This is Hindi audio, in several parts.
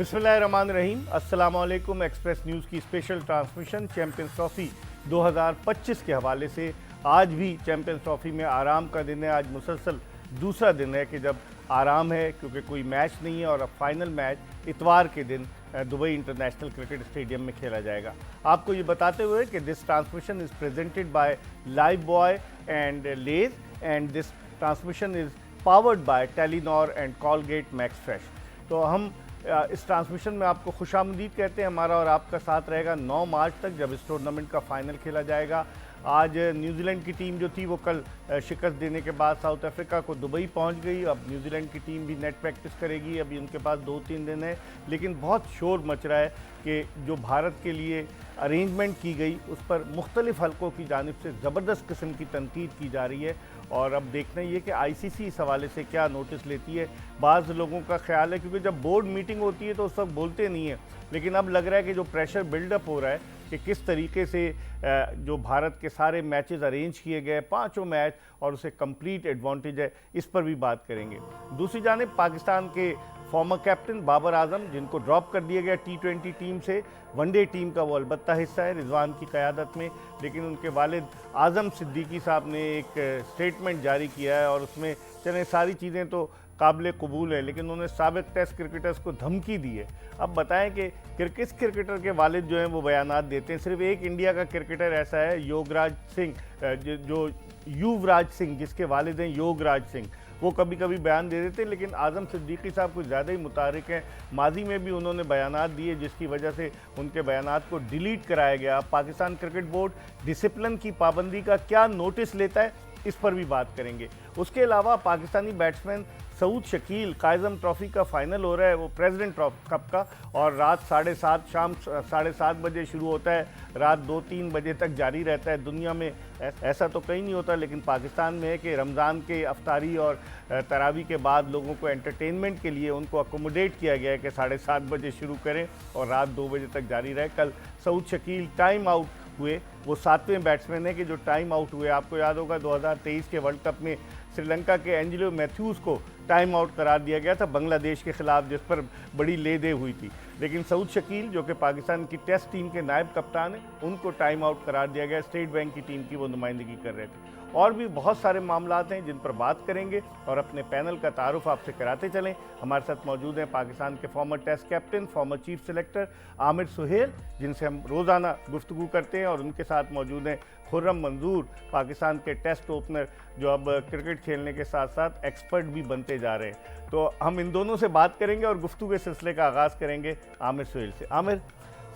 बिस्मिल्लाहिर्रहमानिर्रहीम। अस्सलाम वालेकुम। एक्सप्रेस न्यूज़ की स्पेशल ट्रांसमिशन चैंपियंस ट्रॉफ़ी 2025 के हवाले से। आज भी चैंपियंस ट्रॉफ़ी में आराम का दिन है। आज मुसलसल दूसरा दिन है कि जब आराम है, क्योंकि कोई मैच नहीं है और अब फाइनल मैच इतवार के दिन दुबई इंटरनेशनल क्रिकेट स्टेडियम में खेला जाएगा। आपको ये बताते हुए कि this transmission is presented by Lifebuoy and Lays and this transmission is powered by Telenor and Colgate Max Fresh. तो हम इस ट्रांसमिशन में आपको खुशामदीद कहते हैं। हमारा और आपका साथ रहेगा 9 मार्च तक, जब इस टूर्नामेंट का फाइनल खेला जाएगा। आज न्यूजीलैंड की टीम जो थी वो कल शिकस्त देने के बाद साउथ अफ्रीका को दुबई पहुंच गई। अब न्यूजीलैंड की टीम भी नेट प्रैक्टिस करेगी। अभी उनके पास 2-3 दिन है, लेकिन बहुत शोर मच रहा है कि जो भारत के लिए अरेंजमेंट की गई उस पर मुख्तलिफ हलकों की जानिब से ज़बरदस्त किस्म की तनकीद की जा रही है। और अब देखना ये कि आईसीसी इस हवाले से क्या नोटिस लेती है। बाज़ लोगों का ख्याल है, क्योंकि जब बोर्ड मीटिंग होती है तो उस वक्त बोलते नहीं है, लेकिन अब लग रहा है कि जो प्रेशर बिल्डअप हो रहा है कि किस तरीके से जो भारत के सारे मैचेस अरेंज किए गए, 5 मैच, और उसे कंप्लीट एडवांटेज है, इस पर भी बात करेंगे। दूसरी जानिब पाकिस्तान के फॉर्मर कैप्टन बाबर आजम, जिनको ड्रॉप कर दिया गया T20 टीम से, वनडे टीम का वो अलबत्ता हिस्सा है रिजवान की क़यादत में, लेकिन उनके वालिद आज़म सिद्दीकी साहब ने एक स्टेटमेंट जारी किया है और उसमें चलें सारी चीज़ें तो काबिल कबूल है, लेकिन उन्होंने साबिक टेस्ट क्रिकेटर्स को धमकी दी है। अब बताएं कि किस क्रिकेटर के वालिद जो हैं वो बयानात देते हैं। सिर्फ एक इंडिया का क्रिकेटर ऐसा है, योगराज सिंह, जो युवराज सिंह, जिसके वालिद हैं योगराज सिंह, वो कभी कभी बयान दे देते हैं, लेकिन आज़म सिद्दीकी साहब कुछ ज़्यादा ही मुतारिक हैं। माजी में भी उन्होंने बयानात दिए जिसकी वजह से उनके बयानात को डिलीट कराया गया। पाकिस्तान क्रिकेट बोर्ड डिसिप्लिन की पाबंदी का क्या नोटिस लेता है, इस पर भी बात करेंगे। उसके अलावा पाकिस्तानी बैट्समैन सऊद शकील, कायज़म ट्रॉफ़ी का फाइनल हो रहा है, वो प्रेसिडेंट कप का, और रात 7:30 शाम 7:30 बजे शुरू होता है, रात 2-3 बजे तक जारी रहता है। दुनिया में ऐसा तो कहीं नहीं होता, लेकिन पाकिस्तान में है कि रमज़ान के अफ्तारी और तरावी के बाद लोगों को एंटरटेनमेंट के लिए उनको अकोमोडेट किया गया है कि 7:30 बजे शुरू करें और रात 2 बजे तक जारी रहे। कल सऊद शकील टाइम आउट हुए, वो 7वें बैट्समैन है कि जो टाइम आउट हुए। आपको याद होगा 2023 के वर्ल्ड कप में श्रीलंका के एंजेलो मैथ्यूज़ को टाइम आउट करार दिया गया था बांग्लादेश के खिलाफ, जिस पर बड़ी ले-दे हुई थी, लेकिन सऊद शकील जो कि पाकिस्तान की टेस्ट टीम के नायब कप्तान हैं, उनको टाइम आउट करार दिया गया। स्टेट बैंक की टीम की वो नुमाइंदगी कर रहे थे। और भी बहुत सारे मामलात हैं जिन पर बात करेंगे और अपने पैनल का तारुफ आपसे कराते चलें। हमारे साथ मौजूद हैं पाकिस्तान के former Test captain, former chief selector Aamir Sohail, जिनसे हम रोज़ाना गुफ्तगू करते हैं, और उनके साथ मौजूद हैं खुर्रम मंजूर, पाकिस्तान के टेस्ट ओपनर, जो अब क्रिकेट खेलने के साथ साथ एक्सपर्ट भी बनते जा रहे हैं। तो हम इन दोनों से बात करेंगे और गुफ्तगू के सिलसिले का आगाज़ करेंगे आमिर सुहेल से। आमिर,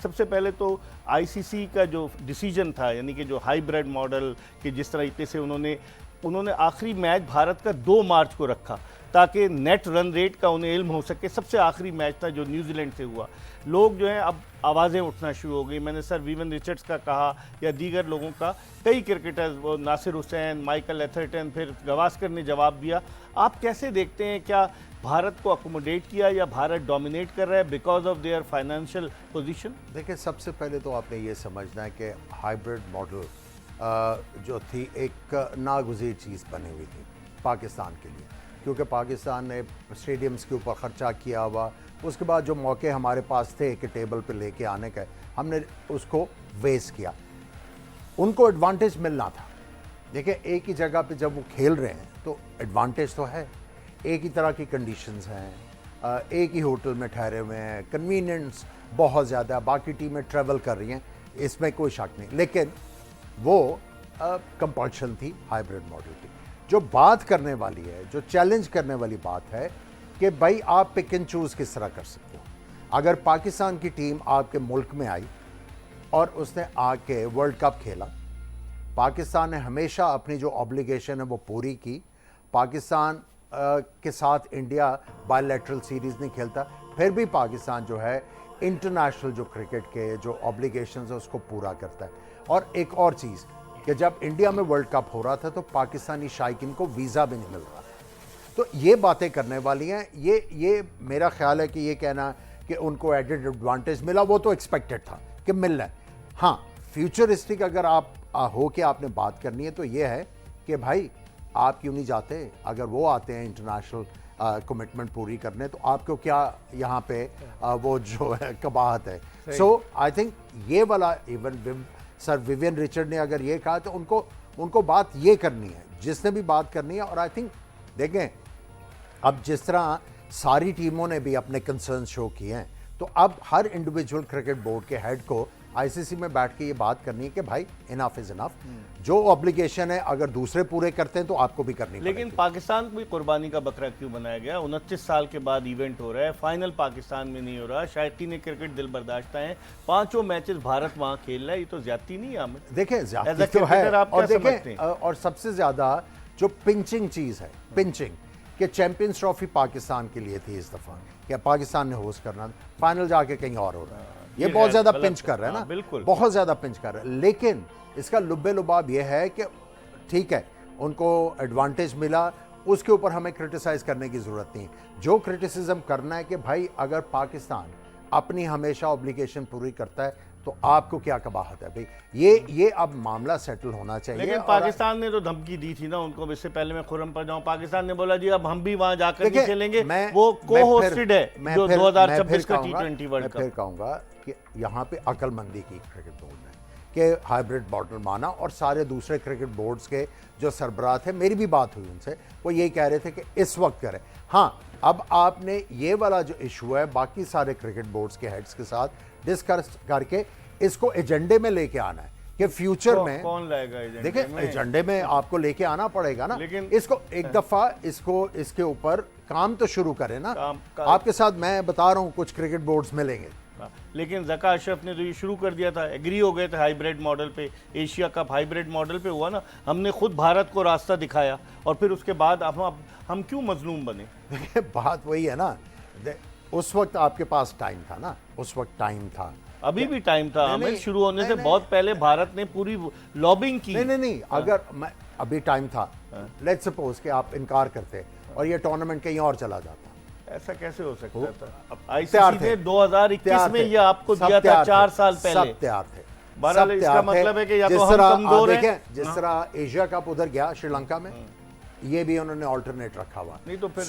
सबसे पहले तो आईसीसी का जो डिसीजन था, यानी कि जो हाइब्रिड मॉडल, कि जिस तरीके से उन्होंने आखिरी मैच भारत का 2 मार्च को रखा ताकि नेट रन रेट का उन्हें इल्म हो सके। सबसे आखिरी मैच था जो न्यूजीलैंड से हुआ। लोग जो हैं अब आवाज़ें उठना शुरू हो गई। मैंने सर वीवन रिचर्ड्स का कहा या दीगर लोगों का, कई क्रिकेटर्स, वो नासिर हुसैन, माइकल एथरटन, फिर गवास्कर ने जवाब दिया। आप कैसे देखते हैं, क्या भारत को अकोमोडेट किया या भारत डोमिनेट कर रहा है because of their financial position? देखिए, सबसे पहले तो आपने ये समझना है कि हाइब्रिड मॉडल जो थी एक नागुज़ीर चीज़ बनी हुई थी पाकिस्तान के लिए, क्योंकि पाकिस्तान ने स्टेडियम्स के ऊपर ख़र्चा किया हुआ, उसके बाद जो मौके हमारे पास थे कि टेबल पे लेके आने का, हमने उसको वेस्ट किया। उनको एडवांटेज मिलना था। देखिए, एक ही जगह पे जब वो खेल रहे हैं तो एडवांटेज तो है, एक ही तरह की कंडीशंस हैं, एक ही होटल में ठहरे हुए हैं, कन्वीनियंस बहुत ज़्यादा, बाकी टीमें ट्रैवल कर रही हैं, इसमें कोई शक नहीं, लेकिन वो कंपल्शन थी हाइब्रिड मॉडल की। जो बात करने वाली है, जो चैलेंज करने वाली बात है कि भाई आप पिक एंड चूज़ किस तरह कर सकते हो। अगर पाकिस्तान की टीम आपके मुल्क में आई और उसने आके वर्ल्ड कप खेला, पाकिस्तान ने हमेशा अपनी जो ऑब्लिगेशन है वो पूरी की। पाकिस्तान के साथ इंडिया बायलैटरल सीरीज़ नहीं खेलता, फिर भी पाकिस्तान जो है इंटरनेशनल जो क्रिकेट के जो ऑब्लिगेशंस है उसको पूरा करता है। और एक और चीज़ कि जब इंडिया में वर्ल्ड कप हो रहा था तो पाकिस्तानी शायकीन को वीज़ा भी नहीं मिल रहा। तो ये बातें करने वाली हैं। ये मेरा ख्याल है कि ये कहना कि उनको एडेड एडवांटेज मिला, वो तो एक्सपेक्टेड था कि मिलना है। हाँ, फ्यूचरिस्टिक अगर आप हो के आपने बात करनी है तो ये है कि भाई आप क्यों नहीं जाते? अगर वो आते हैं इंटरनेशनल कमिटमेंट पूरी करने, तो आपको क्या यहाँ पे वो जो है कबाहत है? सो आई थिंक ये वाला इवन सर विवियन रिचर्ड ने अगर ये कहा तो उनको बात ये करनी है, जिसने भी बात करनी है। और आई थिंक देखें, अब जिस तरह सारी टीमों ने भी अपने कंसर्न शो किए हैं, तो अब हर इंडिविजुअल क्रिकेट बोर्ड के हेड को आईसीसी में बैठ के ये बात करनी है कि भाई इनफ इज इनफ। जो ऑब्लिगेशन है अगर दूसरे पूरे करते हैं तो आपको भी करनी पड़ेगी। लेकिन पाकिस्तान को भी कुर्बानी का बकरा क्यों बनाया गया? 29 साल के बाद इवेंट हो रहा है, फाइनल पाकिस्तान में नहीं हो रहा, शायकीन क्रिकेट दिल बर्दाश्त हैं, 5 मैचेस भारत वहां खेल रहा है, ये तो ज्यादती नहीं है आमिर? देखें As a ज्यादती तो है, cricketer आप और क्या समझते देखें हैं? और सबसे ज्यादा जो पिंचिंग चीज है, पिंचिंग कि चैंपियंस ट्रॉफी पाकिस्तान के लिए थी इस दफा, क्या पाकिस्तान ने होस्ट करना, फाइनल जाके कहीं और हो रहा है। ये बहुत ज्यादा पिंच कर रहा है ना, बिल्कुल बहुत ज्यादा पिंच कर रहा है। लेकिन इसका लुब्बे लुबाब ये है कि ठीक है, उनको एडवांटेज मिला, उसके ऊपर हमें क्रिटिसाइज करने की जरूरत नहीं। जो क्रिटिसिज्म करना है कि भाई अगर पाकिस्तान अपनी हमेशा ऑब्लिगेशन पूरी करता है तो आपको क्या कबाहत है भाई? ये अब मामला सेटल होना चाहिए। लेकिन पाकिस्तान ने तो धमकी दी थी ना उनको, इससे पहले मैं खुरम पर जाऊं, पाकिस्तान ने बोला जी अब हम भी वहां जाकर नहीं खेलेंगे, वो को-होस्टेड है जो 2026 का T20 वर्ल्ड कप। मैं फिर कहूंगा कि यहाँ पे अक्लमंदी की क्रिकेट बोर्ड ने कि हाइब्रिड मॉडल माना, और सारे दूसरे क्रिकेट बोर्ड्स के जो सरबराह थे, मेरी भी बात हुई उनसे, वो यही कह रहे थे कि इस वक्त करें। हाँ, अब आपने ये वाला जो इशू है बाकी सारे क्रिकेट बोर्ड्स के हेड्स के साथ डिस्कस करके इसको एजेंडे में लेके आना है कि फ्यूचर में कौन लाएगा एजेंडे देखिए में? एजेंडे में आपको लेके आना पड़ेगा ना। लेकिन इसको एक दफा इसके ऊपर काम तो शुरू करें ना। आपके साथ मैं बता रहा हूं कुछ क्रिकेट बोर्ड्स मिलेंगे, लेकिन ज़का अशरफ ने तो ये शुरू कर दिया था, एग्री हो गए थे हाइब्रिड मॉडल पे, एशिया कप हाइब्रिड मॉडल पे हुआ ना, हमने खुद भारत को रास्ता दिखाया, और फिर उसके बाद हम क्यों मजलूम बने? देखिए बात वही है ना, उस वक्त आपके पास टाइम था ना, उस वक्त टाइम था, अभी भी टाइम था हमें, शुरू होने से नहीं, बहुत पहले भारत ने पूरी लॉबिंग की। नहीं अगर मैं अभी टाइम था, लेट्स सपोज कि आप इनकार करते और ये टूर्नामेंट कहीं और चला जाता, ऐसा कैसे हो सकता था? अब आईसीसी ने 2021 में ये आपको दिया था, 4 साल पहले सब तैयार थे। बहरहाल इसका मतलब है कि या तो हम कमजोर हैं। जिस तरह एशिया कप उधर गया श्रीलंका में, ये भी उन्होंने ऑल्टरनेट रखा हुआ, नहीं तो फिर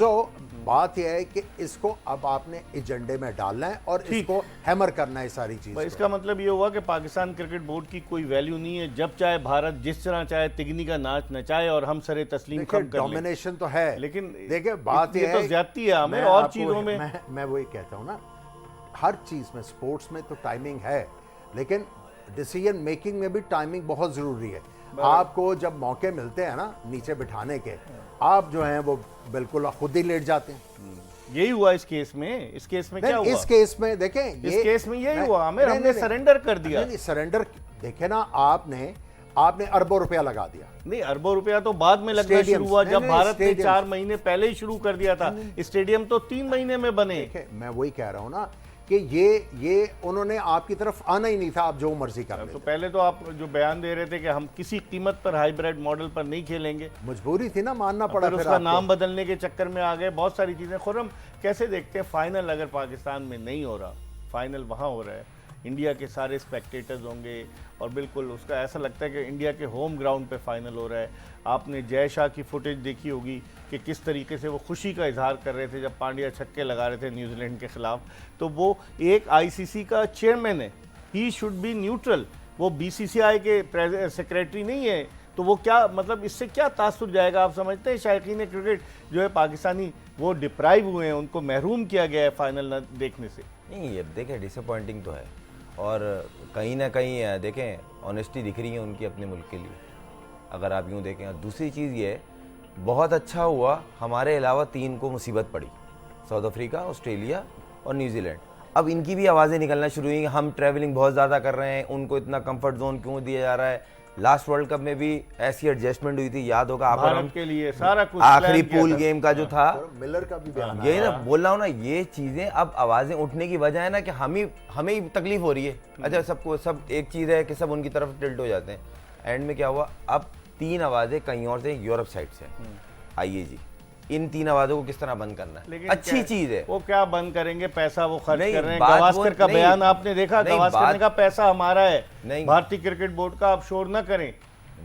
बात यह है कि इसको अब आपने एजेंडे में डालना है और इसको हैमर करना है सारी चीज। इसका मतलब ये हुआ कि पाकिस्तान क्रिकेट बोर्ड की कोई वैल्यू नहीं है, जब चाहे भारत जिस तरह चाहे तिगनी का नाच नचाए और हम सरे तस्लीम कम कर लें। डोमिनेशन तो है, लेकिन देखिए बात ये तो ज्यादती है हमें और चीजों में। मैं वही कहता हूँ ना, हर चीज में, स्पोर्ट्स में तो टाइमिंग है, लेकिन डिसीजन मेकिंग में भी टाइमिंग बहुत जरूरी है। आपको जब मौके मिलते हैं ना नीचे बिठाने के, आप जो हैं वो बिल्कुल खुद ही लेट जाते हैं। यही हुआ इस केस में। इस केस में क्या हुआ? इस केस में देखें, इस केस में यही हुआ, हमने सरेंडर कर दिया। नहीं, सरेंडर देखे ना, आपने अरबों रुपया लगा दिया। नहीं, अरबों रुपया तो बाद में लगना शुरू हुआ, जब भारत ने 4 महीने पहले ही शुरू कर दिया था। स्टेडियम तो 3 महीने में बने। मैं वही कह रहा हूं ना कि ये उन्होंने आपकी तरफ आना ही नहीं था, आप जो मर्जी कर लेते। तो पहले तो आप जो बयान दे रहे थे कि हम किसी कीमत पर हाइब्रिड मॉडल पर नहीं खेलेंगे, मजबूरी थी ना, मानना पड़ा। फिर उसका नाम बदलने के चक्कर में आ गए, बहुत सारी चीजें। खुर्रम कैसे देखते हैं फाइनल अगर पाकिस्तान में नहीं हो रहा, फाइनल वहां हो रहा है, इंडिया के सारे स्पेक्टेटर्स होंगे, और बिल्कुल उसका ऐसा लगता है कि इंडिया के होम ग्राउंड पे फाइनल हो रहा है। आपने जय शाह की फुटेज देखी होगी कि किस तरीके से वो खुशी का इजहार कर रहे थे जब पांड्या छक्के लगा रहे थे न्यूजीलैंड के खिलाफ। तो वो एक आईसीसी का चेयरमैन है, ही शुड बी न्यूट्रल, वो बीसीसीआई के सेक्रेटरी नहीं है। तो वो क्या मतलब, इससे क्या तासुर जाएगा? आप समझते हैं शायकीन क्रिकेट जो है पाकिस्तानी वो डिप्राइव हुए हैं, उनको महरूम किया गया है फाइनल न देखने से? नहीं, ये देखें डिसअपॉइंटिंग तो है, और कहीं ना कहीं देखें ऑनेस्टी दिख रही है उनकी अपने मुल्क के लिए, अगर आप यूँ देखें। और दूसरी चीज़ ये है, बहुत अच्छा हुआ हमारे अलावा 3 को मुसीबत पड़ी, साउथ अफ्रीका, ऑस्ट्रेलिया और न्यूजीलैंड। अब इनकी भी आवाज़ें निकलना शुरू हुई, हम ट्रैवलिंग बहुत ज़्यादा कर रहे हैं, उनको इतना कंफर्ट जोन क्यों दिया जा रहा है। लास्ट वर्ल्ड कप में भी ऐसी एडजस्टमेंट हुई थी, याद होगा भारत के लिए सारा कुछ आखिरी पूल गेम का जो था, मिलर का भी बयान यही ना बोल रहा हूँ ना, ये चीज़ें अब आवाज़ें उठने की वजह है ना कि हमें ही तकलीफ हो रही है। अच्छा, सबको सब एक चीज़ है कि सब उनकी तरफ टिल्ट हो जाते हैं। एंड में क्या हुआ, अब 3 आवाज़ें कहीं और से, यूरोप साइड से आईएजी, इन 3 आवाज़ों को किस तरह बंद करना है? अच्छी चीज़ है। वो क्या बंद करेंगे, पैसा वो खर्च कर रहे हैं। गावस्कर का बयान आपने देखा, गावस्कर ने कहा पैसा हमारा है, भारतीय क्रिकेट बोर्ड का, आप शोर ना करें।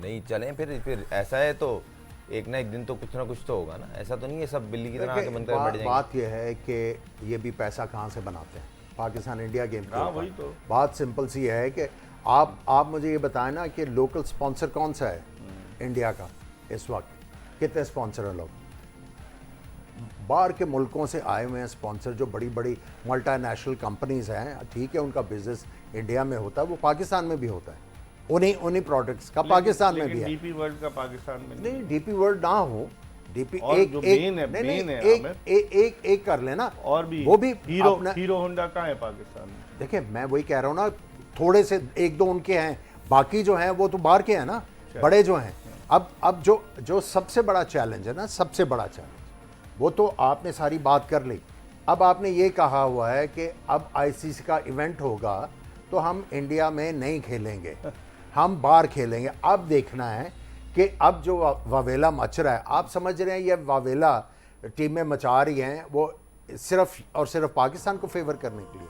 नहीं चलें फिर ऐसा है तो एक ना एक दिन तो कुछ तो होगा ना, ऐसा तो नहीं है सब बिल्ली की तरह आके मन कर बैठ जाएंगे। बात यह है कि ये भी पैसा कहाँ से बनाते हैं पाकिस्तान इंडिया गेम के ऊपर। वही तो बात सिंपल सी है कि आप मुझे ये बताएं ना कि लोकल स्पॉन्सर कौन सा है इंडिया का इस वक्त, कितने स्पॉन्सर हैं लोग? बाहर के मुल्कों से आए हुए हैं स्पॉन्सर, जो बड़ी बड़ी मल्टीनेशनल कंपनीज हैं, ठीक है उनका बिजनेस इंडिया में होता है, वो पाकिस्तान में भी होता है, उन्हीं प्रोडक्ट्स का पाकिस्तान में भी है। डीपी वर्ल्ड का पाकिस्तान में नहीं, डीपी वर्ल्ड ना हो, डीपी और एक जो एक मेन है, नहीं, मेन नहीं, है, एक आमिर। एक कर लेना, और भी वो भी हीरो होंडा कहाँ है पाकिस्तान में? देखिए मैं वही कह रहा हूँ ना, थोड़े से एक दो उनके हैं, बाकी जो हैं वो तो बाहर के हैं ना, बड़े जो हैं। अब जो सबसे बड़ा चैलेंज है ना, सबसे बड़ा चैलेंज, वो तो आपने सारी बात कर ली। अब आपने ये कहा हुआ है कि अब आईसीसी का इवेंट होगा तो हम इंडिया में नहीं खेलेंगे, हम बाहर खेलेंगे। अब देखना है कि अब जो वावेला मच रहा है, आप समझ रहे हैं ये वावेला टीमें मचा रही हैं वो सिर्फ और सिर्फ पाकिस्तान को फेवर करने के लिए।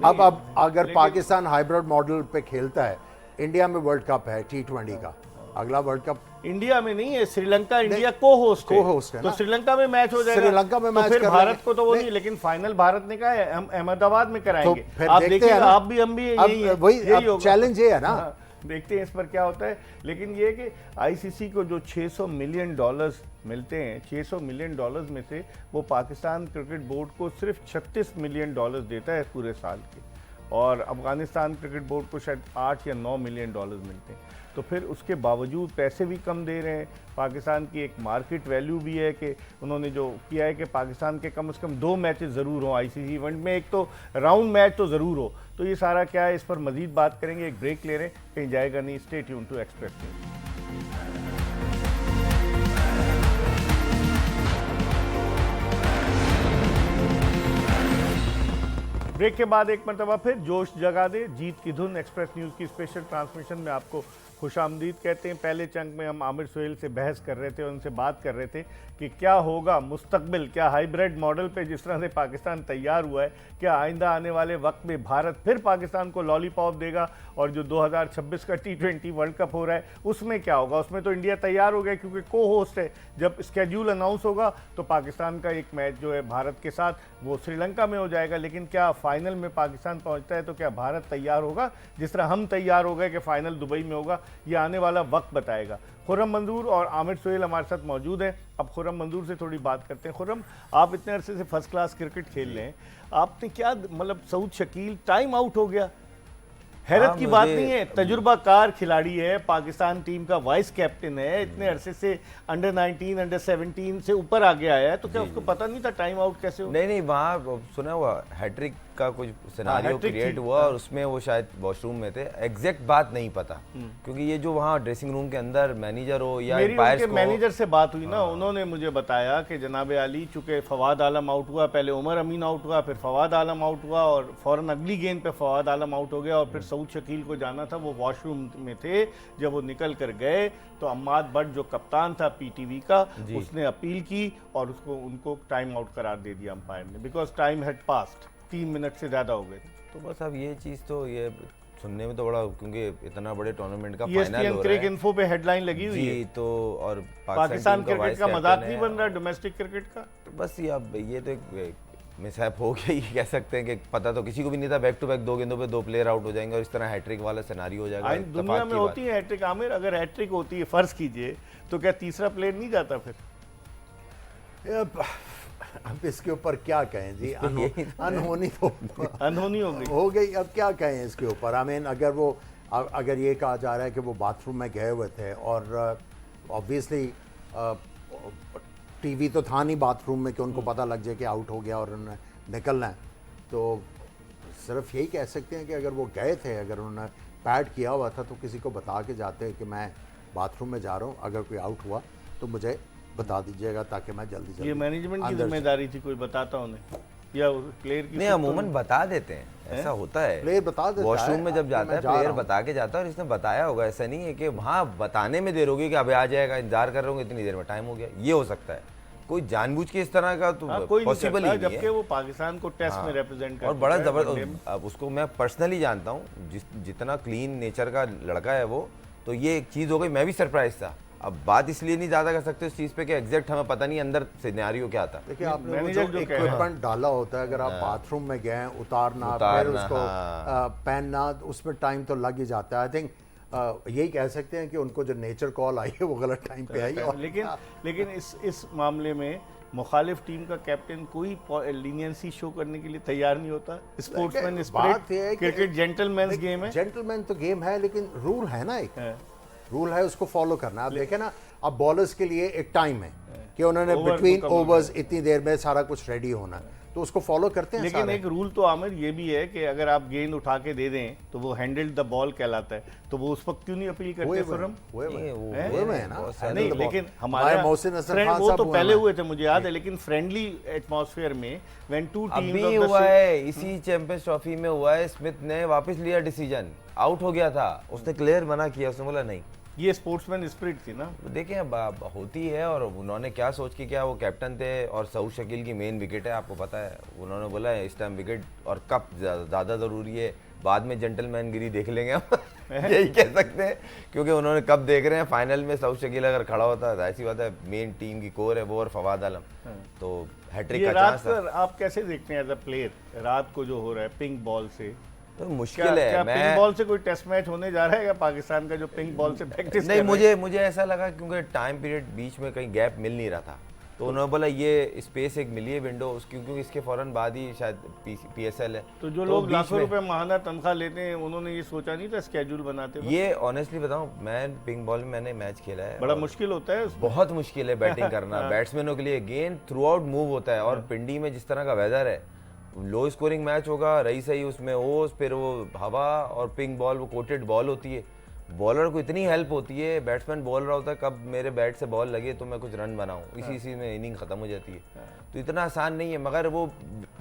अब अगर पाकिस्तान हाइब्रिड मॉडल पे खेलता है, इंडिया में वर्ल्ड कप है T20 का, अगला वर्ल्ड कप इंडिया में नहीं है, श्रीलंका इंडिया को होस्ट है तो ना? श्रीलंका में मैच हो जाएगा, श्रीलंका में मैच तो फिर कर भारत लेंगे। को तो वो नहीं, लेकिन फाइनल भारत ने कहा है हम अहमदाबाद में कराएंगे। फिर आप देखते देखिए, हैं ना। आप भी हम भी यही है, वही यही होगा। चैलेंज ये है ना। हाँ, देखते हैं इस पर क्या होता है। लेकिन ये कि आईसीसी को जो $600 मिलियन मिलते हैं, $600 मिलियन में से वो पाकिस्तान क्रिकेट बोर्ड को सिर्फ $36 मिलियन देता है पूरे साल के, और अफगानिस्तान क्रिकेट बोर्ड को शायद $8 या $9 मिलियन मिलते हैं। तो फिर उसके बावजूद पैसे भी कम दे रहे हैं। पाकिस्तान की एक मार्केट वैल्यू भी है कि उन्होंने जो किया है कि पाकिस्तान के कम से कम 2 मैचेस ज़रूर हों आईसीसी इवेंट में, एक तो राउंड मैच तो ज़रूर हो। तो ये सारा क्या है, इस पर मज़ीद बात करेंगे, एक ब्रेक ले रहे हैं, कहीं जाएगा नहीं। Stay tune to Express News. Break के बाद एक मरतबा फिर जोश जगा दे जीत की धुन एक्सप्रेस न्यूज़ की स्पेशल ट्रांसमिशन में आपको खुशामदीद कहते हैं। पहले चंक में हम आमिर सुहेल से बहस कर रहे थे, उनसे बात कर रहे थे कि क्या होगा मुस्तकबिल, क्या हाइब्रिड मॉडल पे जिस तरह से पाकिस्तान तैयार हुआ है, क्या आइंदा आने वाले वक्त में भारत फिर पाकिस्तान को लॉलीपॉप देगा, और जो 2026 का T20 वर्ल्ड कप हो रहा है उसमें क्या होगा? उसमें तो इंडिया तैयार हो गया क्योंकि को होस्ट है। जब स्केड्यूल अनाउंस होगा तो पाकिस्तान का एक मैच जो है भारत के साथ वो श्रीलंका में हो जाएगा। लेकिन क्या फाइनल में पाकिस्तान पहुंचता है तो क्या भारत तैयार होगा जिस तरह हम तैयार हो गए कि फाइनल दुबई में होगा? ये आने वाला वक्त बताएगा। खुर्रम मंजूर और आमिर सुहेल हमारे साथ मौजूद हैं। अब खुर्रम मंजूर से थोड़ी बात करते हैं। खुर्रम, आप इतने अरसे से फर्स्ट क्लास क्रिकेट खेल रहे हैं, आपने क्या मतलब सऊद शकील टाइम आउट हो गया, हैरत की बात नहीं है? तजुर्बाकार खिलाड़ी है, पाकिस्तान टीम का वाइस कैप्टन है, इतने अरसे से अंडर 19 अंडर 17 से ऊपर आगे आया है, तो क्या उसको पता नहीं था टाइम आउट कैसे हो? नहीं, वहाँ सुना हुआ हैट्रिक का कुछ सिनारियो क्रिएट हुआ और उसमें वो शायद वॉशरूम में थे, एग्जैक्ट बात नहीं पता, क्योंकि ये जो वहाँ ड्रेसिंग रूम के अंदर मैनेजर हो या मेरी एम्पायर्स उनके को, मैनेजर से बात हुई ना, उन्होंने मुझे बताया कि जनाब अली, चूंकि फवाद आलम आउट हुआ, पहले उमर अमीन आउट हुआ, फिर फवाद आलम आउट हुआ, और फौरन अगली गेंद पे फवाद आलम आउट हो गया, और फिर सऊद शकील को जाना था, वो वॉशरूम में थे। जब वो निकल कर गए तो अम्माद भट्ट जो कप्तान था पीटीवी का, उसने अपील की और उनको टाइम आउट करार दे दिया अंपायर ने, because time had passed, 3 minute से ज्यादा हो गए। तो बस अब ये चीज़ तो ये सुनने में तो बड़ा, क्योंकि इतना बड़े टूर्नामेंट का फाइनल हो ESPN रहा क्रिक है इन्फो पे हेडलाइन लगी हुई है। जी, तो और पाकिस्तान टीम क्रिकेट का वाइस मजाक कैप्टन नहीं है, बन रहा डोमेस्टिक क्रिकेट का। तो बस ये अब ये तो एक मिसहैप हो गया, ये कह सकते हैं कि पता तो किसी को भी नहीं था, बैक टू बैक 2 गेंदों पे 2 प्लेयर आउट हो जाएंगे और इस तरह हैट्रिक वाला सिनारियो हो जाएगा। दुनिया में होती है हैट्रिक आमिर, अगर हैट्रिक होती है फर्ज कीजिए, तो क्या तीसरा प्लेयर नहीं जाता फिर? अब इसके ऊपर क्या कहें जी, अनहोनी तो अनहोनी हो गई। अब क्या कहें इसके ऊपर? आई मीन अगर ये कहा जा रहा है कि वो बाथरूम में गए हुए थे, और ऑब्वियसली टीवी तो था नहीं बाथरूम में कि उनको पता लग जाए कि आउट हो गया और उन्होंने निकलना है, तो सिर्फ यही कह सकते हैं कि अगर वो गए थे, अगर उन्होंने पैड किया हुआ था तो किसी को बता के जाते कि मैं बाथरूम में जा रहा हूँ, अगर कोई आउट हुआ तो मुझे बता दीजिएगा ताकि मैं जल्दी ये मैनेजमेंट की जिम्मेदारी थी, कोई बताता उन्हें या प्लेयर की? नहीं, अमूमन बता देते हैं, ऐसा होता है, प्लेयर बता देता है, वॉशरूम में जब जाता है प्लेयर बता के जाता है, और इसने बताया होगा, ऐसा नहीं है कि वहाँ बताने में देर होगी कि अभी आ जाएगा, इंतजार कर रहे होंगे, इतनी देर में टाइम हो गया, ये हो सकता है। कोई जानबूझ के इस तरह का तो पॉसिबल ही नहीं है, जबकि वो पाकिस्तान को टेस्ट में रिप्रेजेंट करता है और बड़ा जबरदस्त। अब उसको मैं पर्सनली जानता हूँ, जितना क्लीन नेचर का लड़का है वो, तो ये एक चीज़ हो गई, मैं भी सरप्राइज था अब बात इसलिए नहीं ज़्यादा कर सकते उस चीज़ पे कि एग्जैक्ट हमें पता नहीं अंदर सिनेरियो क्या था। देखिए आपने वो मैनेजर जो जो कह रहा है। इक्विपमेंट डाला होता है, अगर आप बाथरूम में गए उतारना फिर उतारना, उसको पहनना, उसमें टाइम तो लग ही जाता है। आई थिंक यही कह सकते हैं कि उनको जो नेचर कॉल आई है वो गलत टाइम पे आई। और लेकिन इस मामले में मुखालिफ टीम का कैप्टन कोई लीनियंसी शो करने के लिए तैयार नहीं होता। स्पोर्ट्समैन बात स्पिरिट, ये है कि क्रिकेट जेंटलमैन्स गेम है। जेंटलमैन तो गेम है, लेकिन रूल है ना, एक है। रूल है, उसको फॉलो करना। आप देखें ना, अब बॉलर्स के लिए एक टाइम है कि उन्होंने ओवर बिटवीन को कम ओवर्स इतनी देर में सारा कुछ रेडी होना है, तो उसको फॉलो करते हैं लेकिन सारे। एक रूल तो आमिर ये भी है कि अगर आप गेंद उठा के दे दें तो वो हैंडल्ड द बॉल कहलाता है, तो वो उस वक्त क्यों नहीं अपील करते खुर्रम? हुए में है ना, नहीं, लेकिन हमारे मोहसिन नसर खान वो साहब तो हुए पहले में। हुए थे, मुझे याद है, लेकिन फ्रेंडली एटमॉस्फेयर में व्हेन टू अभी टीम्स हुआ है, इसी चैंपियंस ट्रॉफी में हुआ है, स्मिथ ने वापस लिया डिसीजन, आउट हो गया था, उसने क्लियर मना किया, उसने बोला नहीं। ये स्पोर्ट्समैन स्पिरिट थी ना। देखिए अब होती है, और उन्होंने क्या सोच के किया, वो कैप्टन थे और सऊद शकील की मेन विकेट है, आपको पता है, उन्होंने बोला है इस टाइम विकेट और कप ज़्यादा ज़रूरी है, बाद में जेंटलमैन गिरी देख लेंगे हम यही कह सकते हैं, क्योंकि उन्होंने कब देख रहे हैं, फाइनल में सऊद शकील अगर खड़ा होता है, ऐसी बात है, मेन टीम की कोर है वो और फवाद आलम, तो हैट्रिक का रात चांस था। पर आप कैसे देखते हैं एज अ प्लेयर, रात को जो हो रहा है पिंक बॉल से? तो मुश्किल है। क्या मैं पिंक बॉल से कोई टेस्ट मैच होने जा रहा है क्या पाकिस्तान का, जो पिंक बॉल से प्रैक्टिस नहीं, मुझे ऐसा लगा क्योंकि टाइम पीरियड बीच में कहीं गैप मिल नहीं रहा था, तो उन्होंने बोला ये स्पेस एक मिली है विंडो, क्योंकि इसके फौरन बाद ही शायद PSL है। तो जो लोग लाखों रुपए माहाना तनख्वाह लेते हैं, उन्होंने ये सोचा नहीं था स्केड्यूल बनाते वक्त? ये ऑनेस्टली बताऊं, मैं पिंक बॉल में मैंने मैच खेला है, बड़ा मुश्किल होता है उसमें। बहुत मुश्किल है बैटिंग करना बैट्समैनों के लिए, गेंद थ्रू आउट मूव होता है, और पिंडी में जिस तरह का वेदर है, लो स्कोरिंग मैच होगा, रही सही उसमें ओस, फिर वो हवा और पिंक बॉल, वो कोटेड बॉल होती है, बॉलर को इतनी हेल्प होती है, बैट्समैन बोल रहा होता है कब मेरे बैट से बॉल लगे तो मैं कुछ रन बनाऊं, इसी में इनिंग खत्म हो जाती है, तो इतना आसान नहीं है। मगर वो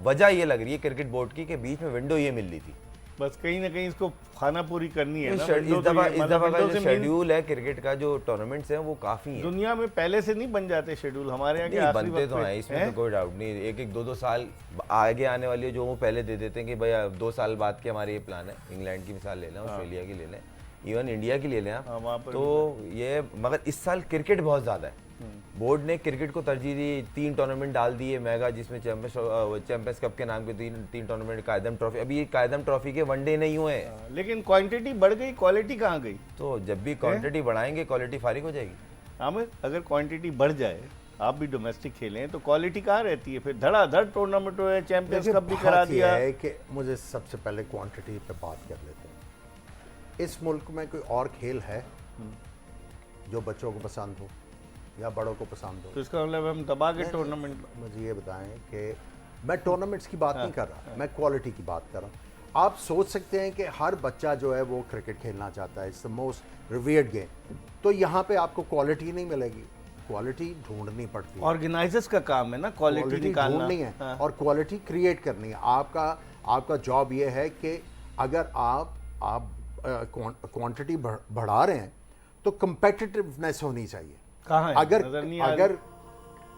वजह ये लग रही है क्रिकेट बोर्ड की कि बीच में विंडो ये मिल रही थी, बस कहीं ना कहीं इसको खाना पूरी करनी है ना। इस दफा का जो शेड्यूल है क्रिकेट का, जो टूर्नामेंट्स हैं वो काफी है। दुनिया में पहले से नहीं बन जाते शेड्यूल, हमारे यहाँ के नहीं, आखिरी बनते वक्त तो पे हैं, इसमें तो कोई डाउट नहीं, एक 2 साल आगे आने वाली है जो वो पहले दे देते हैं कि भाई 2 साल बाद के हमारे ये प्लान है। इंग्लैंड की मिसाल ले लें, ऑस्ट्रेलिया की ले लें, इवन इंडिया की ले लें आप, तो ये, मगर इस साल क्रिकेट बहुत ज़्यादा है, बोर्ड ने क्रिकेट को तरजीह दी, 3 टूर्नामेंट डाल दिए मेगा, जिसमें चैंपियंस कप के नाम के 3 टूर्नामेंट, कायदम ट्रॉफी, अभी कायदम ट्रॉफी के वनडे नहीं हुए हैं, लेकिन क्वांटिटी बढ़ गई, क्वालिटी कहाँ गई? तो जब भी क्वांटिटी बढ़ाएंगे क्वालिटी फारिग हो जाएगी। आमिर, अगर क्वांटिटी बढ़ जाए, आप भी डोमेस्टिक खेलें, तो क्वालिटी कहाँ रहती है? फिर धड़ाधड़ टूर्नामेंट हुए, चैंपियंस कप भी करा दिया है कि मुझे सबसे पहले क्वांटिटी पे बात कर लेते हैं। इस मुल्क में कोई और खेल है जो बच्चों को पसंद हो या बड़ों को पसंद हो? तो इसका मतलब हम दबा के टूर्नामेंट। मुझे ये बताएं कि मैं टूर्नामेंट्स की बात नहीं कर रहा, मैं क्वालिटी की बात कर रहा हूँ। आप सोच सकते हैं कि हर बच्चा जो है वो क्रिकेट खेलना चाहता है, it's the most revered game, तो यहाँ पे आपको क्वालिटी नहीं मिलेगी, क्वालिटी ढूंढनी पड़ती है। ऑर्गेनाइजर्स का काम है ना क्वालिटी निकालना, ढूंढनी है और क्वालिटी क्रिएट करनी है। आपका जॉब ये है कि अगर आप क्वांटिटी बढ़ा रहे हैं तो कंपेटिटिवनेस होनी चाहिए। कहाँ है? अगर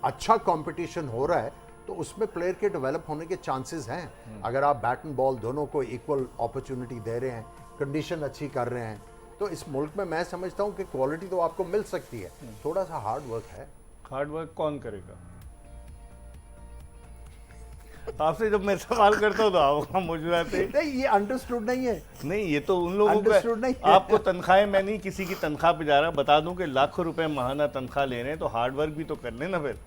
अच्छा कंपटीशन हो रहा है तो उसमें प्लेयर के डेवलप होने के चांसेस हैं। अगर आप बैट एंड बॉल दोनों को इक्वल अपॉर्चुनिटी दे रहे हैं, कंडीशन अच्छी कर रहे हैं, तो इस मुल्क में मैं समझता हूं कि क्वालिटी तो आपको मिल सकती है, थोड़ा सा हार्ड वर्क है। हार्ड वर्क कौन करेगा? आपसे जब मैं सवाल करता हूँ तो आप मुझे जाते नहीं, ये अंडरस्टूड नहीं है। नहीं, ये तो उन लोगों का, आपको तनख्वाहें, मैं नहीं किसी की तनख्वाह पे जा रहा, बता दूं कि लाखों रुपए माहाना तनख्वाह ले रहे हैं, तो हार्ड वर्क भी तो कर लेना। फिर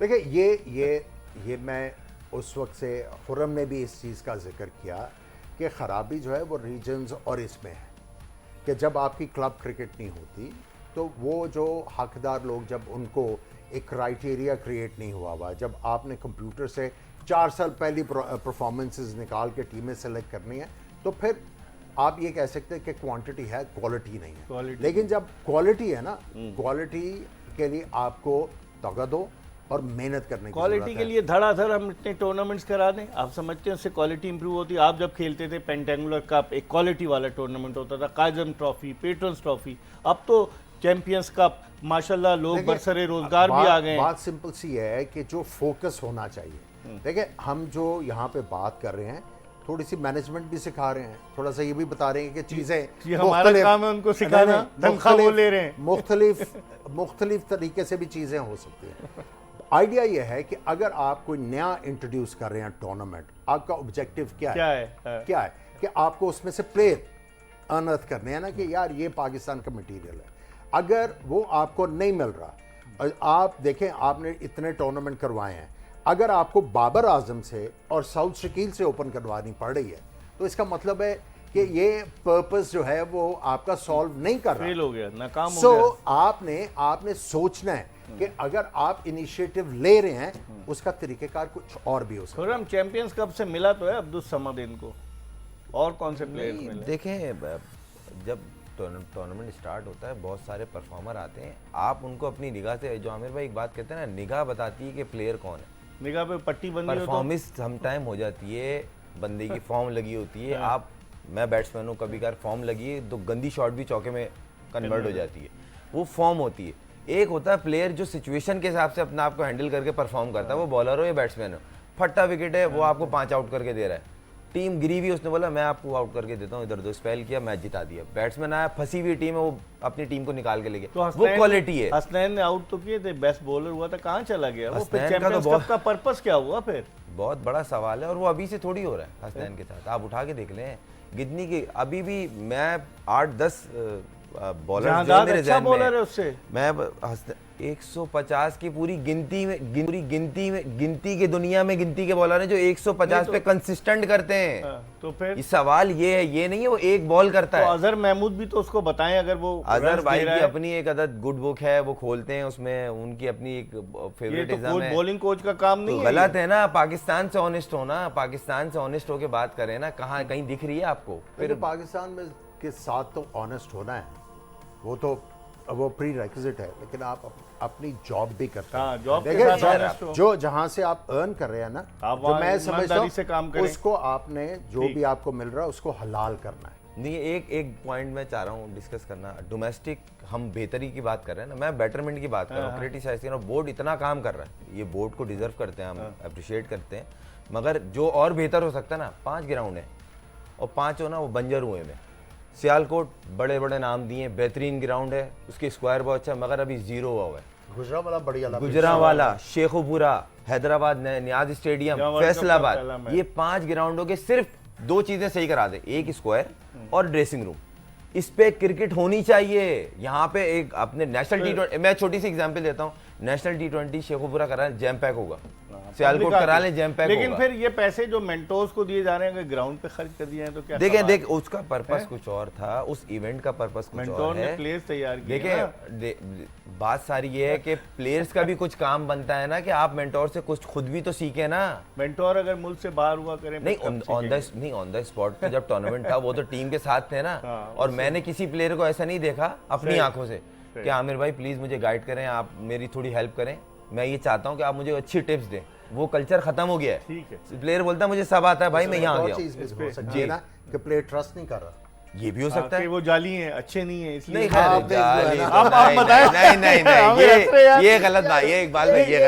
देखिए, ये मैं उस वक्त से, खुर्रम ने भी इस चीज़ का जिक्र किया कि ख़राबी जो है वो रीजन्स और इसमें है कि जब आपकी क्लब क्रिकेट नहीं होती तो वो जो हकदार लोग, जब उनको एक क्राइटेरिया क्रिएट नहीं हुआ, जब आपने कंप्यूटर से 4 साल पहली परफॉर्मेंसेस निकाल के टीमें सेलेक्ट करनी है, तो फिर आप ये कह सकते हैं कि क्वांटिटी है, क्वालिटी नहीं है। लेकिन जब क्वालिटी है ना, क्वालिटी के लिए आपको तगड़ दो और मेहनत करने की क्वालिटी के लिए धड़ाधड़ हम इतने टूर्नामेंट्स करा दें, आप समझते हैं उससे क्वालिटी इंप्रूव होती है? आप जब खेलते थे पेंटेंगुलर कप एक क्वालिटी वाला टूर्नामेंट होता था, कायजम ट्रॉफी, पेट्रन्स ट्रॉफी, अब तो चैंपियंस कप, माशाल्लाह लोग बरसरे रोजगार भी आ गए। बात सिंपल सी है कि जो फोकस होना चाहिए, देखिए हम जो यहाँ पे बात कर रहे हैं थोड़ी सी मैनेजमेंट भी सिखा रहे हैं, थोड़ा सा ये भी बता रहे हैं कि चीज़ें ये हमारा काम है उनको सिखाना, तनख्वाह वो ले रहे हैं। मुख्तलिफ तरीके से भी चीज़ें हो सकती हैं। आइडिया ये है कि अगर आप कोई नया इंट्रोड्यूस कर रहे हैं टूर्नामेंट, आपका ऑब्जेक्टिव क्या है? क्या है कि आपको उसमें से प्लेयर अनर्थ करने हैं ना, कि यार ये पाकिस्तान का मटेरियल है। अगर वो आपको नहीं मिल रहा, और आप देखें आपने इतने टूर्नामेंट करवाए हैं, अगर आपको बाबर आजम से और साउथ शकील से ओपन करवानी पड़ रही है, तो इसका मतलब है कि ये पर्पस जो है वो आपका सॉल्व नहीं कर रहा, फेल हो गया, नाकाम हो सो गया। आपने सोचना है कि अगर आप इनिशिएटिव ले रहे हैं, उसका तरीकेकार कुछ और भी हो सकता है। खुर्रम चैंपियंस कप से मिला तो है अब्दुल समद इनको, और कौन से प्लेयर मिले? देखें, जब टूर्नामेंट स्टार्ट होता है बहुत सारे परफॉर्मर आते हैं, आप उनको अपनी निगाह से, जो आमिर भाई एक बात कहते हैं ना, निगाह बताती है कि प्लेयर कौन है। निगाह पे पट्टी बंदी हो तो परफॉर्मेंस सम टाइम हो जाती है, बंदे की फॉर्म लगी होती है। आप, मैं बैट्समैन हूँ, कभी कभार फॉर्म लगी है तो गंदी शॉट भी चौके में कन्वर्ट हो जाती है, वो फॉर्म होती है। एक होता है प्लेयर जो सिचुएशन के हिसाब से अपने आप को हैंडल करके परफॉर्म करता है, वो बॉलर हो या बैट्समैन हो। फट्टा विकेट है, वो आपको 5 आउट करके दे रहा है, टीम गिरी हुई, उसने बोला मैं आपको आउट करके देता हूँ, इधर दो स्पेल किया, मैच जिता दिया। बैट्समैन आया, फंसी हुई टीम है, वो अपनी टीम को निकाल के ले गया, वो क्वालिटी है। हसनैन ने आउट तो किए थे, बेस्ट बॉलर हुआ था, कहाँ चला गया वो? फिर हसनैन का तो चैंपियंस कप का पर्पस क्या हुआ फिर? बहुत बड़ा सवाल है, और वो अभी से थोड़ी हो रहा है हसनैन के साथ। आप उठा के देख लें, गिदनी की अभी भी मैं 8-10 बॉलर अच्छा बॉलर है उससे, मैं 150 की पूरी गिनती की दुनिया में गिनती के बॉलर हैं जो 150 पे कंसिस्टेंट करते हैं। तो फिर इस सवाल ये है, ये नहीं है वो एक बॉल करता है। अजहर महमूद भी तो उसको बताएं, अगर वो अजहर भाई की अपनी एक अदद गुड बुक है, वो खोलते हैं, उसमें उनकी अपनी एक फेवरेटिज्म है। बॉलिंग कोच का काम नहीं है, गलत है ना। पाकिस्तान से ऑनेस्ट होना, पाकिस्तान से ऑनेस्ट होके बात करें ना, कहाँ कहीं दिख रही है आपको? फिर पाकिस्तान में के साथ तो ऑनेस्ट होना है, वो प्री रेक्विजिट है, लेकिन आप अपनी जॉब भी करते हैं। जॉब के साथ honest हो। जो जहाँ से आप अर्न कर रहे हैं ना, जो मैं समझता हूँ उसको आपने जो भी आपको मिल रहा है उसको हलाल करना है। नहीं, एक पॉइंट मैं चाह रहा हूँ डिस्कस करना। डोमेस्टिक हम बेहतरी की बात कर रहे हैं ना, मैं बेटरमेंट की बात कर रहा हूँ, क्रिटिसाइज कर रहा हूँ। बोर्ड इतना काम कर रहा है, ये बोर्ड को डिजर्व करते हैं, हम अप्रिशिएट करते हैं, मगर जो और बेहतर हो सकता है ना, 5 ग्राउंड है और 5 हो ना वो बंजर हुए में। सियालकोट बड़े बड़े नाम दिए, बेहतरीन ग्राउंड है, उसके स्क्वायर बहुत अच्छा, मगर अभी 0 हुआ है। गुजरावाला बढ़िया, गुजरावाला, शेखुपुरा, हैदराबाद नियाज स्टेडियम, फैसलाबाद, ये 5 ग्राउंडों के सिर्फ 2 चीजें सही करा दे, एक स्क्वायर और ड्रेसिंग रूम। इस पे क्रिकेट होनी चाहिए। यहाँ पे एक अपने नेशनल T20, मैं छोटी सी एग्जांपल देता हूँ, नेशनल T20 शेखुपुरा करा है, जैम पैक होगा, सियालकोट करा ले, जैम पैक होगा। लेकिन फिर ये पैसे जो मेंटोर्स को दिए जा रहे हैं, अगर ग्राउंड पे खर्च कर दिए हैं तो क्या? देख उसका पर्पस कुछ और था, उस इवेंट का पर्पस कुछ और है। प्लेयर्स तैयार किए। देखिए बात सारी ये है कि प्लेयर्स का भी कुछ काम बनता है ना, कि आप मेंटोर से कुछ खुद भी तो सीखे ना। मेंटोर अगर मुल्क से बाहर हुआ करें नहीं, ऑन द स्पॉट पे जब टूर्नामेंट था वो तो टीम के साथ थे ना, और मैंने किसी प्लेयर को ऐसा नहीं देखा अपनी आंखों से कि आमिर भाई प्लीज मुझे गाइड करें, आप मेरी थोड़ी हेल्प करें, मैं ये चाहता हूँ कि आप मुझे अच्छी टिप्स दें। वो कल्चर खत्म हो गया है। ठीक है, प्लेयर बोलता है मुझे सब आता है भाई, मैं यहाँ आ गया हूँ ना कि प्लेयर ट्रस्ट नहीं कर रहा, ये भी हो सकता है। वो जाली हैं, अच्छे नहीं है, इसलिए नहीं, आप बताएं। नहीं, ये गलत बात, ये इकबाल भाई, ये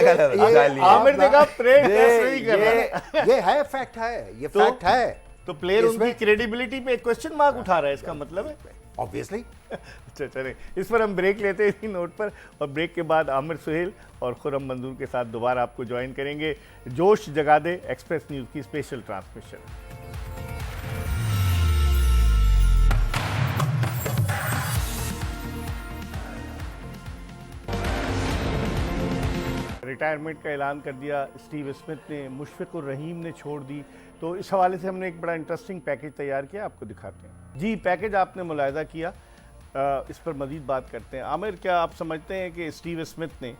गलत आमिर ने कहा प्लेयर टेस्ट नहीं कर रहा, ये है फैक्ट है, ये फैक्ट है। तो प्लेयर उनकी क्रेडिबिलिटी पे क्वेश्चन मार्क उठा रहा है, इसका मतलब है ऑब्वियसली। अच्छा चले, इस पर हम ब्रेक लेते हैं इसी नोट पर, और ब्रेक के बाद आमिर सुहेल और खुर्रम मंजूर के साथ दोबारा आपको ज्वाइन करेंगे। जोश जगा दे एक्सप्रेस न्यूज़ की स्पेशल ट्रांसमिशन। रिटायरमेंट का ऐलान कर दिया स्टीव स्मिथ ने, मुशफिकुर रहीम ने छोड़ दी, तो इस हवाले से हमने एक बड़ा इंटरेस्टिंग पैकेज तैयार किया, आपको दिखाते हैं। जी, पैकेज आपने मुलाहिजा किया, इस पर मज़ीद बात करते हैं। आमिर, क्या आप समझते हैं कि स्टीव स्मिथ ने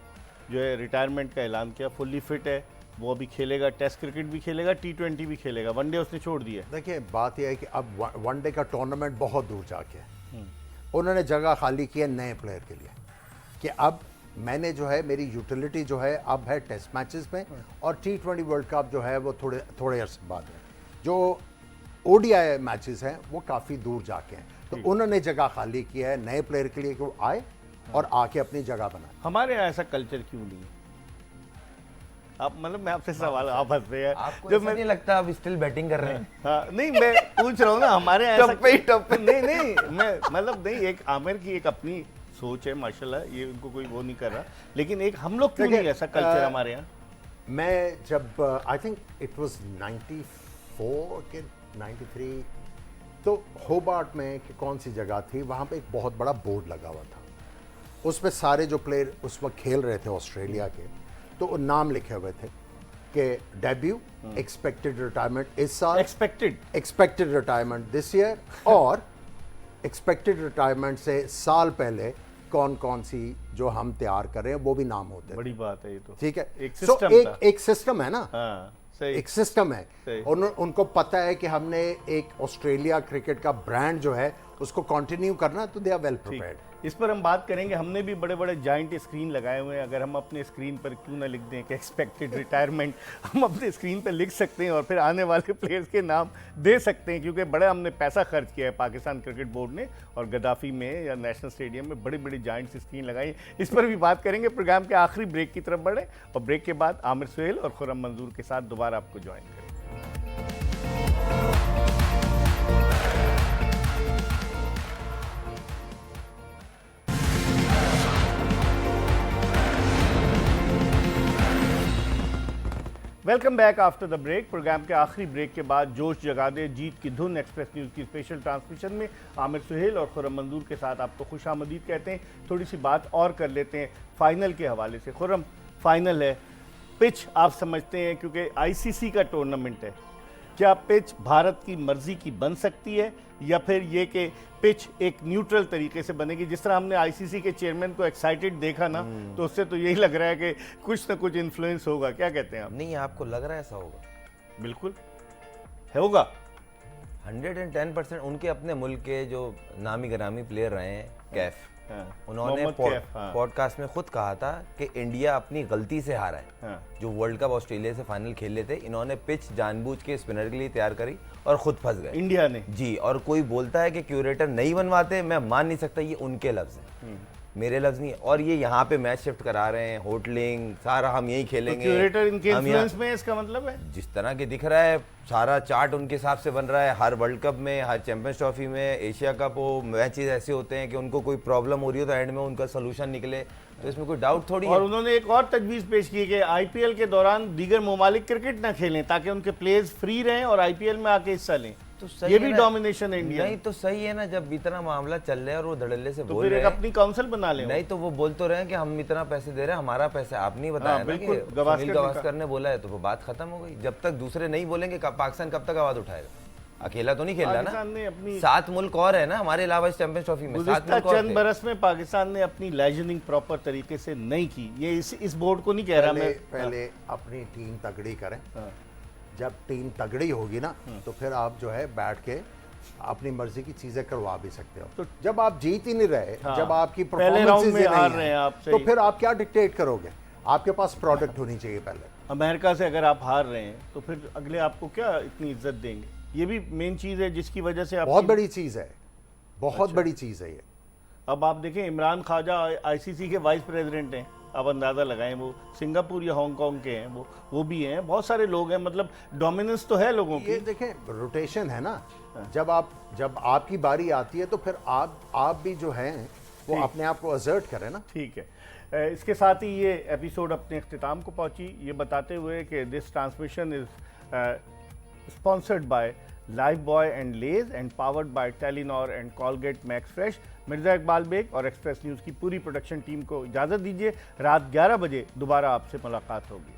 जो है रिटायरमेंट का ऐलान किया, फुल्ली फिट है, वो अभी खेलेगा, टेस्ट क्रिकेट भी खेलेगा, T20 भी खेलेगा, वनडे उसने छोड़ दिया है? देखिए, बात यह है कि अब वनडे का टूर्नामेंट बहुत दूर जाके है, उन्होंने जगह खाली की है नए प्लेयर के लिए, कि अब मैंने जो है मेरी यूटिलिटी जो है अब है टेस्ट मैचेस में, और T20 वर्ल्ड कप जो है वो थोड़े अरसे बाद है। जो ODI मैचेस हैं वो काफ़ी दूर जाके हैं, तो उन्होंने जगह खाली की है नए प्लेयर के लिए कि वो आए और आके अपनी जगह बनाए। हमारे यहाँ ऐसा कल्चर क्यों नहीं है? आप मतलब मैं आपसे सवाल, आप हंस रहे हैं आपको जब ऐसा नहीं लगता आप स्टिल बैटिंग कर रहे हैं? हाँ नहीं, मैं पूछ रहा हूँ ना, हमारे यहाँ टप पे ही टप पे। नहीं मैं मतलब नहीं, एक आमिर की एक अपनी सोच है माशाल्लाह, ये उनको कोई वो नहीं कर रहा, लेकिन एक हम लोग क्यों देखिए, नहीं ऐसा कल्चर हमारे यहाँ? मैं जब आई थिंक इट वाज 94 के 93, तो होबार्ट में कि कौन सी जगह थी, वहाँ पे एक बहुत बड़ा बोर्ड लगा हुआ था, उस पे सारे जो प्लेयर उस वक्त खेल रहे थे ऑस्ट्रेलिया के, तो वो नाम लिखे हुए थे कि डेब्यू, एक्सपेक्टेड रिटायरमेंट इस साल, एक्सपेक्टेड रिटायरमेंट दिस ईयर, और एक्सपेक्टेड रिटायरमेंट से साल पहले कौन कौन सी जो हम तैयार कर रहे हैं वो भी नाम होते हैं। बड़ी बात है ये तो, ठीक है, एक So, सिस्टम था। एक सिस्टम है ना, हाँ सही, एक सिस्टम है, सही। उनको पता है कि हमने एक ऑस्ट्रेलिया क्रिकेट का ब्रांड जो है उसको कंटिन्यू करना है, तो दे आर वेल प्रिपेयर्ड। इस पर हम बात करेंगे। हमने भी बड़े बड़े जाइंट स्क्रीन लगाए हुए हैं, अगर हम अपने स्क्रीन पर क्यों ना लिख दें कि एक्सपेक्टेड रिटायरमेंट, हम अपने स्क्रीन पर लिख सकते हैं और फिर आने वाले प्लेयर्स के नाम दे सकते हैं, क्योंकि बड़ा हमने पैसा खर्च किया है पाकिस्तान क्रिकेट बोर्ड ने, और गद्दाफी में या नेशनल स्टेडियम में बड़ी बड़ी जाइंट स्क्रीन लगाई। इस पर भी बात करेंगे। प्रोग्राम के आखिरी ब्रेक की तरफ बढ़े और ब्रेक के बाद आमिर सुहेल और खुर्रम मंजूर के साथ दोबारा आपको ज्वाइन करेंगे। Welcome back after the break. Programme के आखिरी ब्रेक के बाद जोश जगा दे जीत की धुन एक्सप्रेस न्यूज़ की स्पेशल ट्रांसमिशन में आमिर सुहेल और खुर्रम मंजूर के साथ आपको खुशामदीद कहते हैं। थोड़ी सी बात और कर लेते हैं फाइनल के हवाले से। खुर्रम, फाइनल है, पिच आप समझते हैं क्योंकि आईसीसी का टूर्नामेंट है, क्या पिच भारत की मर्जी की बन सकती है, या फिर ये कि पिच एक न्यूट्रल तरीके से बनेगी? जिस तरह हमने आईसीसी के चेयरमैन को एक्साइटेड देखा ना, तो उससे तो यही लग रहा है कि कुछ ना कुछ इन्फ्लुएंस होगा। क्या कहते हैं आप? नहीं, आपको लग रहा है ऐसा होगा? बिल्कुल होगा, 110%। उनके अपने मुल्क के जो नामी गिरामी प्लेयर रहे हैं, कैफ, उन्होंने मोहम्मद कैफ, हाँ। पॉडकास्ट में खुद कहा था कि इंडिया अपनी गलती से हारा है। हाँ। जो वर्ल्ड कप ऑस्ट्रेलिया से फाइनल खेल लेते, इन्होंने पिच जानबूझ के स्पिनर के लिए तैयार करी और खुद फंस गए इंडिया ने। जी, और कोई बोलता है कि क्यूरेटर नहीं बनवाते, मैं मान नहीं सकता, ये उनके लफ्ज हैं, मेरे लफ्ज नहीं है। और ये यहाँ पे मैच शिफ्ट करा रहे हैं, होटलिंग सारा हम यही खेलेंगे। क्यूरेटर इनके हम इन्फ्लुएंस में है, इसका मतलब है जिस तरह के दिख रहा है, सारा चार्ट उनके हिसाब से बन रहा है। हर वर्ल्ड कप में, हर चैंपियंस ट्रॉफी में, एशिया कप हो, मैचेस ऐसे होते हैं कि उनको कोई प्रॉब्लम हो रही हो तो एंड में उनका सोल्यूशन निकले, तो इसमें कोई डाउट थोड़ी और है। उन्होंने एक और तजवीज़ पेश की कि आईपीएल के दौरान दीगर ममालिक क्रिकेट ना खेलें ताकि उनके प्लेयर्स फ्री रहें और आईपीएल में आके हिस्सा लें। तो सही ये है भी ना? डोमिनेशन है इंडिया। नहीं तो सही है ना, जब इतना मामला चल रहा है और वो धड़ल्ले से तो बोल फिर रहे एक हैं। अपनी काउंसिल बना लें। नहीं तो वो बोल तो रहे हैं कि हम इतना पैसे दे रहे हैं, हमारा पैसा आप नहीं बताया हाँ, ना कि बिल्कुल, गवास्कर सुनील ने गावस्कर ने बोला है, तो वो बात खत्म हो गई। जब तक दूसरे नहीं बोलेंगे पाकिस्तान कब तक आवाज उठाएगा? अकेला तो नहीं खेल रहा पाकिस्तान ने ना, अपनी 7 मुल्क और है ना हमारे अलावा इस चैंपियंस ट्रॉफी में, 7 गुज़िश्ता मुल्क और चंद थे। बरस में पाकिस्तान ने अपनी लेजनिंग प्रॉपर तरीके से नहीं की। ये इस बोर्ड को नहीं कह रहा मैं। पहले अपनी टीम तगड़ी करें, हाँ। जब टीम तगड़ी होगी ना, तो फिर आप जो है बैठ के अपनी मर्जी की चीजें करवा भी सकते हो। तो जब आप जीत ही नहीं रहे, हाँ। जब आपकी पहले राउंड परफॉर्मेंस में ही हार नहीं रहे हैं आप, है, तो सही। फिर आप क्या डिक्टेट करोगे? आपके पास प्रोडक्ट होनी चाहिए पहले। अमेरिका से अगर आप हार रहे हैं तो फिर अगले आपको क्या इतनी इज्जत देंगे? ये भी मेन चीज़ है जिसकी वजह से आप बहुत बड़ी चीज है, बहुत बड़ी चीज है ये। अब आप देखें, इमरान ख्वाजा आईसीसी के वाइस प्रेसिडेंट हैं, आप अंदाज़ा लगाएं, वो सिंगापुर या हांगकांग के हैं, वो भी हैं, बहुत सारे लोग हैं, मतलब डोमिनेंस तो है लोगों ये की। देखें, रोटेशन है ना, जब आपकी बारी आती है तो फिर आप भी जो हैं वो अपने आप को असर्ट करें ना। ठीक है, इसके साथ ही ये एपिसोड अपने अख्तिताम को पहुंची, ये बताते हुए कि this transmission is sponsored by Lifebuoy and Lays and powered by Telenor and Colgate Max Fresh. Mirza Iqbal Baig और एक्सप्रेस न्यूज़ की पूरी प्रोडक्शन टीम को इजाज़त दीजिए। रात 11 बजे दोबारा आपसे मुलाकात होगी।